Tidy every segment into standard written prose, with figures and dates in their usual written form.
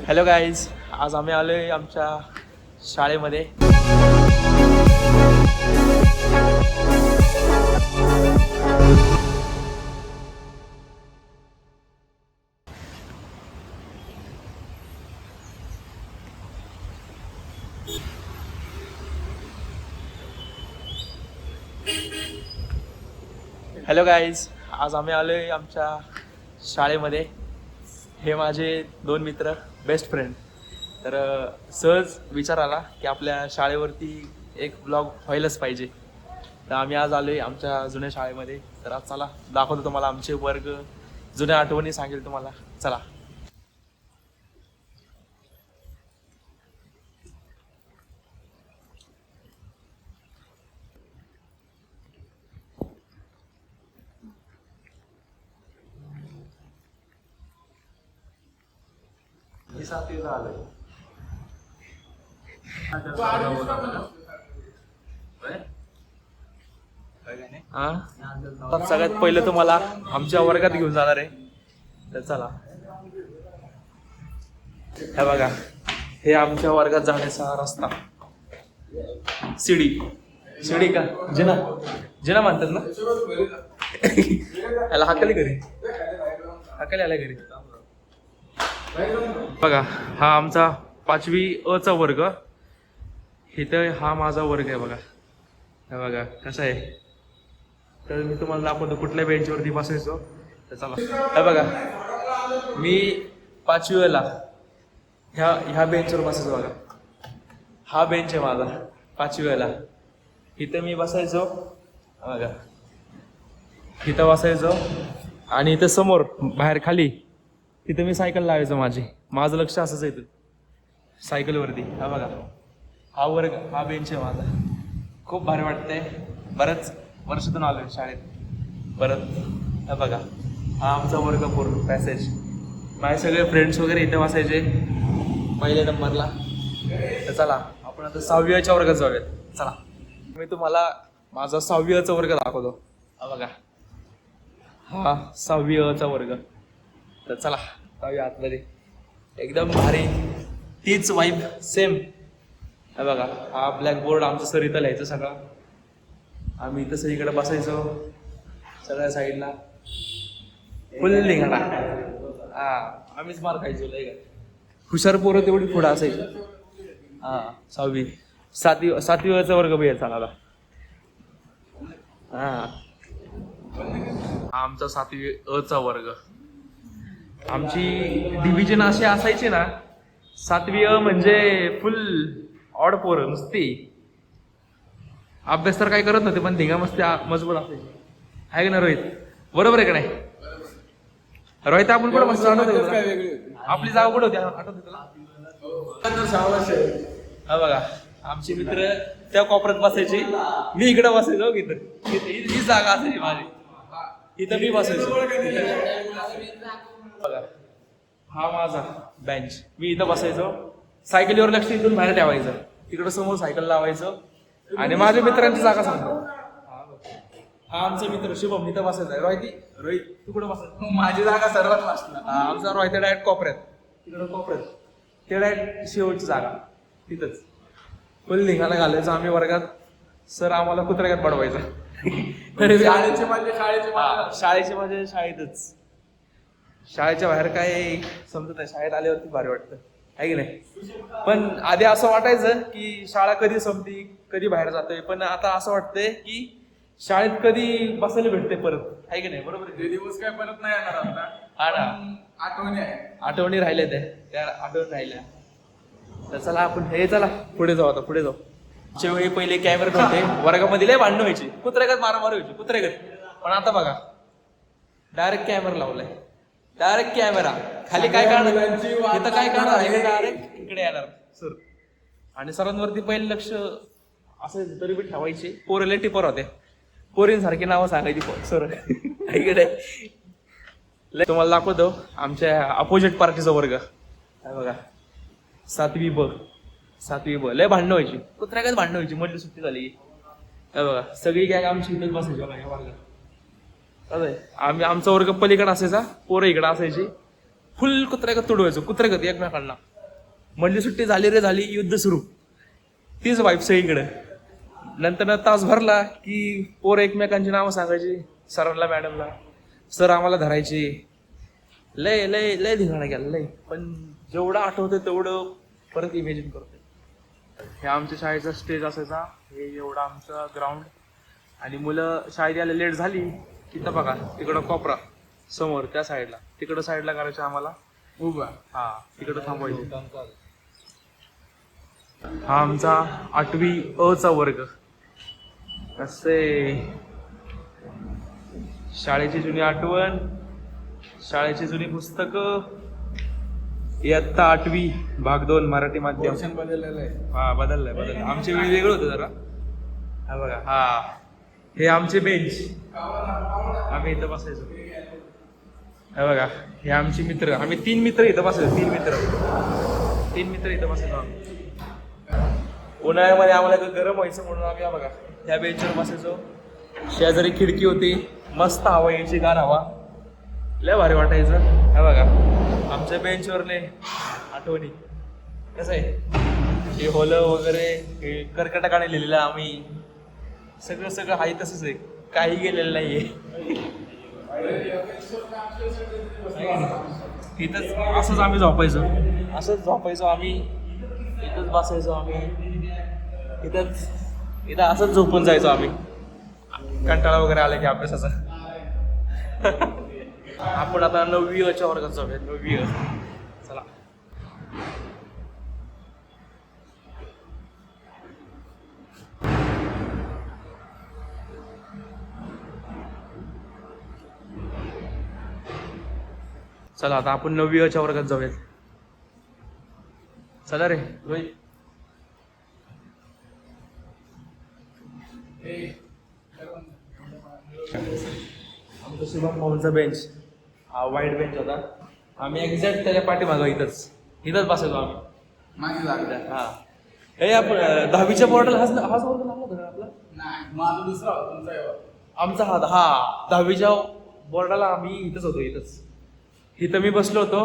Hello guys, आज आम्ही आलोय आमच्या शाळेमध्ये. हॅलो गाईज, आज आम्ही आलोय आमच्या शाळेमध्ये. हे माझे दोन मित्र, बेस्ट फ्रेंड. तर सहज विचार आला की आपल्या शाळेवरती एक ब्लॉग व्हायलाच पाहिजे. तर आम्ही आज आलोय आमच्या जुन्या शाळेमध्ये. तर आज चला दाखवतो तुम्हाला आमचे वर्ग, जुन्या आठवणी सांगेल तुम्हाला. चला. मी 7वीला आलोय. सगळ्यात पहिलं तुम्हाला आमच्या वर्गात घेऊन जाणार आहे. तर चला. हे बघा, हे आमच्या वर्गात जाण्याचा रस्ता. शिडी का जिना जिना म्हणतात ना. याला हाकली घरी, हाकली आल्या घरी. बघा, हा आमचा 5वी अ चा वर्ग. इथं हा माझा वर्ग आहे. बघा, हे बघा कसा आहे. तर मी तुम्हाला दाखवतो कुठल्या बेंचवरती बसायचो. तर चला. हे बघा, मी 5वी अ ला ह्या बेंचवर बसायचो. बघा, हा बेंच आहे माझा 5वी अ ला. इथं मी बसायचो. बघा, इथं बसायचो. आणि इथं समोर बाहेर खाली तिथं मी सायकल लावायचो. माझं लक्ष असंच आहे सायकलवरती. हा बघा, हा वर्ग, हा बेंच आहे माझा. खूप भारी वाटतंय. बरंच वर्षातून आलोय शाळेत परत. हा बघा, हा आमचा वर्ग पूर्ण पॅसेज. माझे सगळे फ्रेंड्स वगैरे इथे बसायचे पहिल्या नंबरला. तर चला आपण आता 6वी अ च्या वर्गात जाऊयात. चला, मी तुम्हाला माझा 6वी अ चा वर्ग दाखवतो. हा बघा, हा 6वी अ चा वर्ग. तर चला जाऊया आतमध्ये. एकदम भारी, तीच वाईब सेम. हे बघा, हा ब्लॅकबोर्ड आमचं सर इथं लिहायचं सगळं. आम्ही इथं सगळीकडे बसायचो सगळ्या साईडला. फुल निघाला. हा, आम्हीच मार खायचो लय. हुशार पोरं तेवढी पुढं असायची. हा 6वी. 7वी अ चा वर्ग बी आहे. चला. हा आमचा 7वी अ चा वर्ग. आमची डिव्हिजन अशी असायची ना, 7वी अ म्हणजे फुल ऑड पोरं नुसती. अभ्यास तर काही करत नव्हते, पण धिंगा मस्ती मजबूत असायची. आहे का ना रोहित? बरोबर आहे का नाही रोहित? आपण कुठं मस्त आपली जागा कुठं होती आठवते तुला? हा बघा, आमचे मित्र त्या कोपऱ्यात बसायचे, मी इकडे बसायचो. इथं ही जागा असायची माझी. इथं मी बसायचो. बघा, हा माझा बेंच. मी इथं बसायचो. सायकलीवर लक्ष इथून बाहेर ठेवायचं. तिकडं समोर सायकल लावायचं. आणि माझ्या मित्रांची जागा सांगतो. हा आमचा मित्र शुभम इथं बसायचा. रोहित तू कुठं बसायचं? माझी जागा सर्वात लास्टला. आमचा रोहित डायरेक्ट कोपऱ्यात, तिकडं कोपऱ्यात. ते डायरेक्ट शेवटची जागा तिथंच. फुल निघायला घालायचं आम्ही वर्गात. सर आम्हाला कुत्र्यात पडवायचं. शाळेचे माझे शाळेतच. शाळेच्या बाहेर काय समजत नाही. शाळेत आल्यावरती भारी वाटतं, आहे की नाही? पण आधी असं वाटायचं की शाळा कधी संपती, कधी बाहेर जातोय. पण आता असं वाटतंय की शाळेत कधी बसायला भेटते परत, आहे की नाही? बरोबर. ते दिवस काय परत नाही येणार आता. हा ना, आठवणी आहे. आठवणी राहिल्या त्या आठवणी राहिल्या. तर चला आपण चला पुढे जाऊ. आता पुढे जाऊ. आमच्या वेळी पहिले कॅमेरे नव्हते. वर्गामध्ये लय भांडणं व्हायची, कुत्र्यागत मारामारी व्हायची कुत्र्यागत. पण आता बघा, डायरेक्ट कॅमेरा लावलाय. डायरेक्ट कॅमेरा खाली. काय करणार इथं, काय करणार डायरेक्ट इकडे येणार सर. आणि सरांवरती पहिले लक्ष असं तरी बी ठेवायचे. पोरं लय टिपर होते. पोरींसारखी नावं सांगायची सर. इकडे तुम्हाला दाखवतो आमच्या अपोजिट पार्टीचा वर्ग. बघा, 7वी ब लय भांडणं व्हायची, कुत्र्यागत भांडणं व्हायची. मधली सुट्टी झाली की बघा, सगळी गॅग आमची इथेच बसायची. बघा या वर्गात आमचा वर्ग पलीकडे असायचा, पोरं इकडे असायची. फुल कुत्र्यागत तुडवायचो, कुत्र्यागत एकमेकांना. मधली सुट्टी झाली रे झाली, युद्ध सुरू. तीच वाईफ सगळीकडे. नंतर तास भरला की पोरं एकमेकांची नावं सांगायची सरांना मॅडमला. सर आम्हाला धरायचे. लय लय लय धिंगाणा गेला लय. पण जेवढं आठवतं तेवढं परत इमॅजिन करतोय. हे आमच्या शाळेचा स्टेज असायचा. हे एवढं आमचं ग्राउंड. आणि मुलं शाळेत यायला लेट झाली की तर बघा तिकडं कोपरा समोर त्या साईडला, तिकडं साईडला करायचं आम्हाला उभा. हा, तिकडं थांबवायचं. हा आमचा 8वी अ चा वर्ग. असे शाळेची जुनी आठवण, शाळेची जुनी पुस्तकं. इयत्ता 8वी भाग 2 मराठी माध्यम. पोर्शन बदललेलं आहे. हा बदललंय. आमचे वेळ वेगळं होतं जरा. हा बघा, हा हे आमचे बेंच, आम्ही इथं बसायचो. हे बघा हे आमचे मित्र. आम्ही 3 मित्र इथं बसायचो. 3 मित्र इथं बसायचो आम्ही. उन्हाळ्यामध्ये आम्हाला गरम व्हायचं म्हणून आम्ही हा बघा त्या बेंचवर बसायचो. शेजारी खिडकी होती, मस्त हवा यायची, गार हवा, लय भारी वाटायचं. हे बघा आमच्या बेंचवरले आठवणी. कसं आहे हे होलं वगैरे, हे कर्कटकाने लिहिलेलं आम्ही. सगळं आहे तसंच आहे, काही गेलेलं नाहीये. इथंच असंच आम्ही झोपायचो आम्ही. इथंच बसायचो आम्ही. इथं असंच झोपून जायचो आम्ही, कंटाळा वगैरे आला की अभ्यासाचा. आपण आता 9वी अ च्या वर्गात जाऊया. 9वी अ. चला. चला आता आपण 9वी अ च्या वर्गात जाऊयात. चला रे रोहित. आमचा शुभम भाऊंचा बेंच, हा वाईट बेंच होता. आम्ही एक्झॅक्ट त्याच्या पाठीमागं इथंच बसायचो आम्ही. मागे लागला. हा हे आपण 10वीच्या बोर्डाला हाच वर्ग लागला होता का आपला? नाही, माझा दुसरा होता, तुमचा हे होता. आमचा हा 10वीच्या बोर्डाला आम्ही इथंच होतो. इथं मी बसलो होतो.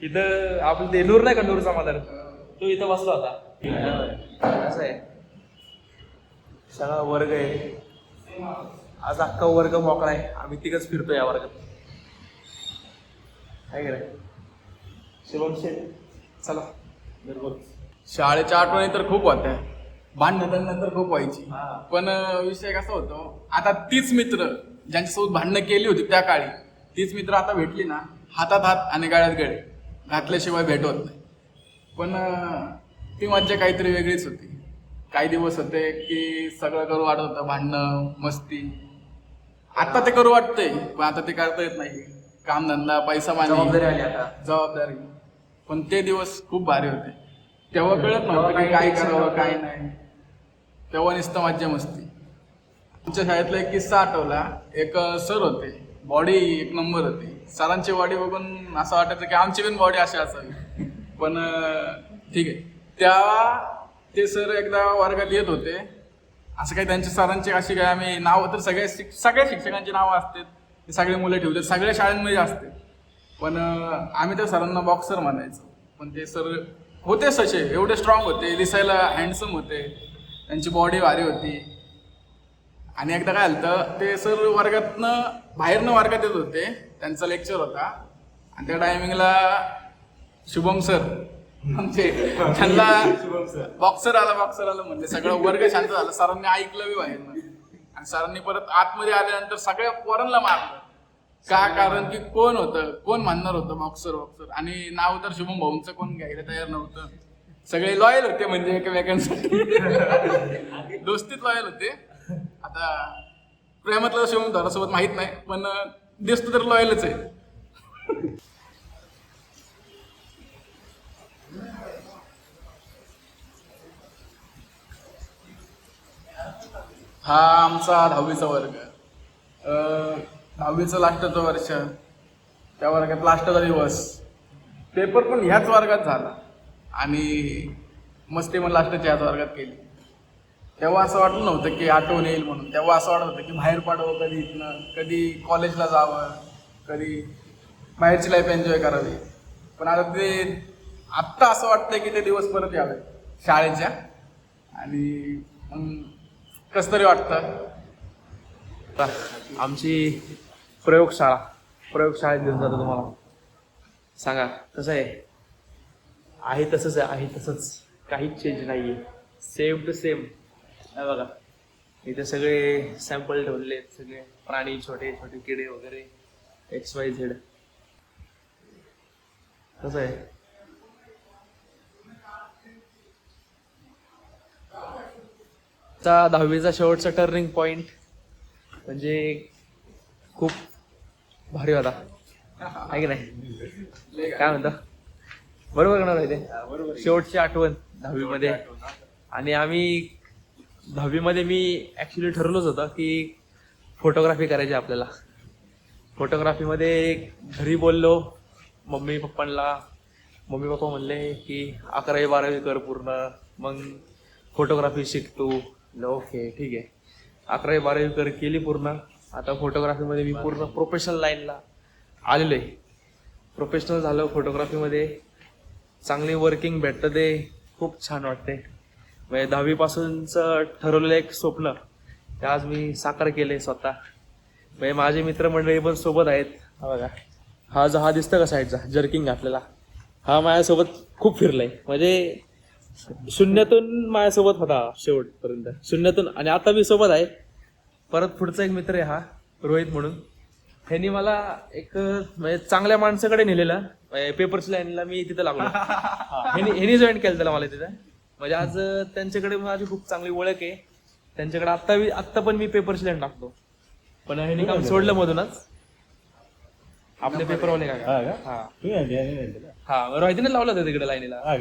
इथं आपलं ते नूर नाही का, नूर समाधान, तो इथं बसला होता. असं आहे सगळा वर्ग आहे. आज अख्खा वर्ग मोकळा आहे. आम्ही तिघच फिरतो या वर्गात. काय कराय शिवम शेठ. चला बरोबर. शाळेच्या आठवणी तर खूप होत्या. भांडणं तर खूप व्हायची. पण विषय कसा होतो, आता तीच मित्र ज्यांच्यासोबत भांडणं केली होती त्या काळी, तीच मित्र आता भेटली ना, हातात हात आणि गळ्यात गळे घातल्याशिवाय भेट होत नाही. पण ती मज्जा काहीतरी वेगळीच होती. काही दिवस होते की सगळं करू वाटत होतं, भांडणं मस्ती. आता ते करू वाटतंय पण आता ते करता येत नाही. कामधंदा, पैसा पाणी, जबाबदारी आली आता. जबाबदारी. पण ते दिवस खूप भारी होते. तेव्हा कळत नव्हतं की काय करावं काय नाही. तेव्हा नुसतं मज्जा मस्ती. आमच्या शाळेतला एक किस्सा आठवला. एक सर होते, बॉडी एक नंबर होती. सरांची बॉडी बघून असं वाटायचं की आमची पण बॉडी अशी असावी. पण ठीक आहे. ते सर एकदा वर्गात येत होते. असं काही त्यांच्या सरांची अशी काय आम्ही नाव तर सगळ्या शिक्षकांची नावं असतात, ते सगळे मुलं ठेवतात, सगळ्या शाळांमध्ये असते. पण आम्ही त्या सरांना बॉक्सर म्हणायचो. पण ते सर होते तसे, एवढे स्ट्रॉंग होते, दिसायला हँडसम होते, त्यांची बॉडी भारी होती. आणि एकदा काय झालं, ते सर बाहेरनं वर्गात येत होते, त्यांचा लेक्चर होता. आणि त्या टायमिंगला शुभम सर आमचे, त्यांना बॉक्सर आला म्हणजे सगळं वर्ग शांत झालं. सरांनी ऐकलं बी बाहेरनं. आणि सरांनी परत आतमध्ये आल्यानंतर सगळ्या पोरांना मारलं. का? कारण की कोण म्हणणार होतं बॉक्सर. आणि नाव तर शुभम भाऊंचं कोण घ्यायला तयार नव्हतं. सगळे लॉयल होते, म्हणजे एकमेकांसाठी दोस्तीत लॉयल होते. आता प्रेमातलं शुभम भाऊसोबत माहित नाही, पण दिसतो तर लॉयलच आहे. हा आमचा 10वीचा वर्ग. 10वीचं लास्टचं वर्ष. त्या वर्गात लास्टचा दिवस. पेपर पण ह्याच वर्गात झाला. आणि मस्ती पण लास्टच्या ह्याच वर्गात केली. तेव्हा असं वाटलं नव्हतं की आठवण येईल म्हणून. तेव्हा असं वाटत होतं की बाहेर पडावं कधी इथनं, कधी कॉलेजला जावं, कधी बाहेरची लाईफ एन्जॉय करावी. पण आता ते आत्ता असं वाटतंय की ते दिवस परत यावे शाळेच्या. आणि मग कसं तरी वाटतं. आमची प्रयोगशाळेत घेऊन जातो तुम्हाला. सांगा कसं आहे तसंच आहे तसंच, काहीच चेंज नाही आहे, सेम टू सेम. बघा इथे सगळे सॅम्पल ठेवलेले आहेत, सगळे प्राणी, छोटे छोटे किडे वगैरे, XYZ. कसं आहे चा 10वीचा शेवटचा टर्निंग पॉइंट म्हणजे खूप भारी होता, आहे की नाही? काय म्हणता, बरोबर करणार आहे ते शेवटची आठवण 10वीमध्ये. आणि आम्ही 10वीमध्ये मी ॲक्च्युली ठरवलंच होतं की फोटोग्राफी करायची आपल्याला. फोटोग्राफीमध्ये घरी बोललो मम्मी पप्पा म्हणले की 11वी 12वी कर पूर्ण, मग फोटोग्राफी शिकतो. ओके ठीक आहे, 11वी 12वी केली पूर्ण. आता फोटोग्राफीमध्ये मी पूर्ण प्रोफेशनल लाईनला आलेलो आहे. प्रोफेशनल झालं फोटोग्राफीमध्ये, चांगली वर्किंग भेटतं, ते खूप छान वाटते. म्हणजे 10वीपासूनचं ठरवलेलं एक स्वप्न ते आज मी साकार केले स्वतः. म्हणजे माझे मित्रमंडळी पण सोबत आहेत. हा बघा, हा दिसतं का साईडचा जर्किंग घातलेला, हा माझ्यासोबत खूप फिरलाय. म्हणजे शून्यातून माझ्यासोबत होता शेवटपर्यंत, शून्यातून. आणि आता मी सोबत आहे. परत पुढचा एक मित्र आहे हा रोहित म्हणून, ह्यांनी मला एक म्हणजे चांगल्या माणसाकडे नेलेलं. पेपर्स लाईनला मी तिथं लागलो. ह्यांनी जॉईन केलं त्याला मला तिथं. म्हणजे आज त्यांच्याकडे माझी खूप चांगली ओळख आहे. त्यांच्याकडे आत्ता पण मी पेपर्स लाईन टाकतो, पण ह्यांनी काम सोडलं मधूनच. आपले पेपरवाले का? हा रोहितने लावलं होतं तिकडे लाईनीला.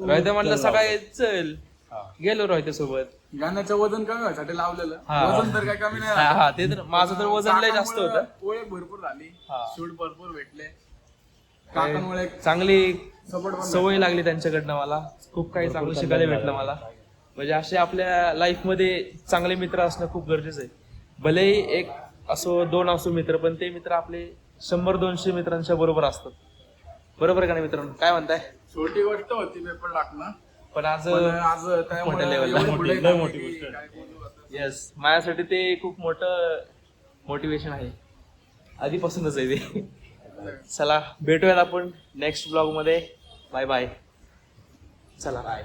रोहित म्हणलं सकाळी चल, गेलो रोहित सोबत. गाण्याचं वजन कमी व्हायसाठी लावलेलं. हा. वजन तर काय कमी नाही हा झालं. हा, ते तर माझं तर वजन लय जास्त होतं. ओळख भरपूर झाली, हा. शूट भरपूर भेटले. काकांमुळे चांगली सपोर्ट पण सवय लागली त्यांच्याकडनं मला. खूप काही चांगलं शिकायला भेटलं मला. म्हणजे असे आपल्या लाईफमध्ये चांगले मित्र असणं खूप गरजेचं आहे. भलेही एक असो 2 असो मित्र, पण ते मित्र आपले 100-200 मित्रांच्या बरोबर असतात. बरोबर का नाही मित्रांनो, काय म्हणताय? छोटी गोष्ट होती पेपर टाकणं, पण आज आज मोठ्या level ला. लय मोठी गोष्ट. काय बोलू आता. येस, माझ्यासाठी ते खूप मोठं मोटिवेशन आहे, आधीपासूनच आहे ते. चला भेटूयात आपण नेक्स्ट ब्लॉग मध्ये. Bye bye. चला बाय.